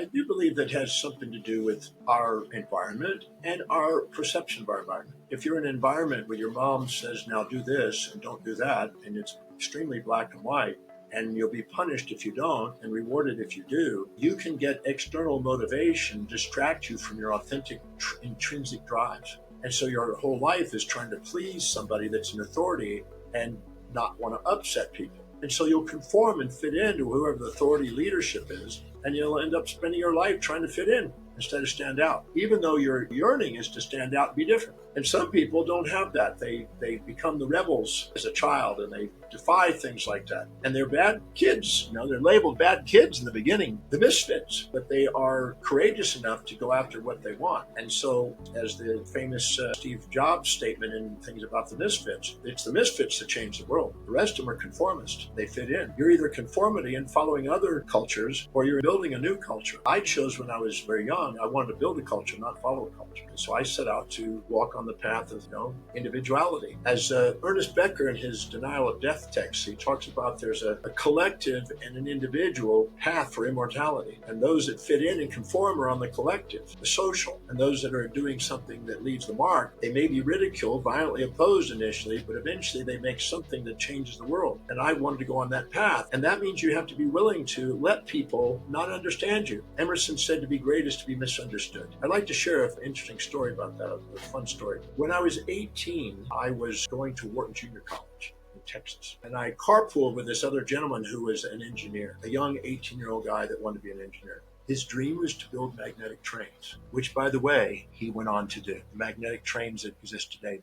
I do believe that has something to do with our environment and our perception of our environment. If you're in an environment where your mom says, now do this and don't do that, and it's extremely black and white, and you'll be punished if you don't and rewarded if you do, you can get external motivation distract you from your authentic intrinsic drives. And so your whole life is trying to please somebody that's an authority and not want to upset people. And so you'll conform and fit into whoever the authority leadership is, and you'll end up spending your life trying to fit in instead of stand out, even though your yearning is to stand out and be different. And some people don't have that. They become the rebels as a child, and they defy things like that. And they're bad kids. They're labeled bad kids in the beginning, the misfits, but they are courageous enough to go after what they want. And so, as the famous Steve Jobs statement in things about the misfits, it's the misfits that change the world. The rest of them are conformists. They fit in. You're either conformity and following other cultures, or you're building a new culture. I chose when I was very young, I wanted to build a culture, not follow a culture. And so I set out to walk on the path of individuality. As Ernest Becker in his Denial of Death text, he talks about there's a collective and an individual path for immortality. And those that fit in and conform are on the collective, the social. And those that are doing something that leaves the mark, they may be ridiculed, violently opposed initially, but eventually they make something that changes the world. And I wanted to go on that path. And that means you have to be willing to let people not understand you. Emerson said to be great is to be misunderstood. I'd like to share an interesting story about that, a fun story. When I was 18, I was going to Wharton Junior College in Texas. And I carpooled with this other gentleman who was an engineer, a young 18-year-old guy that wanted to be an engineer. His dream was to build magnetic trains, which, by the way, he went on to do. The magnetic trains that exist today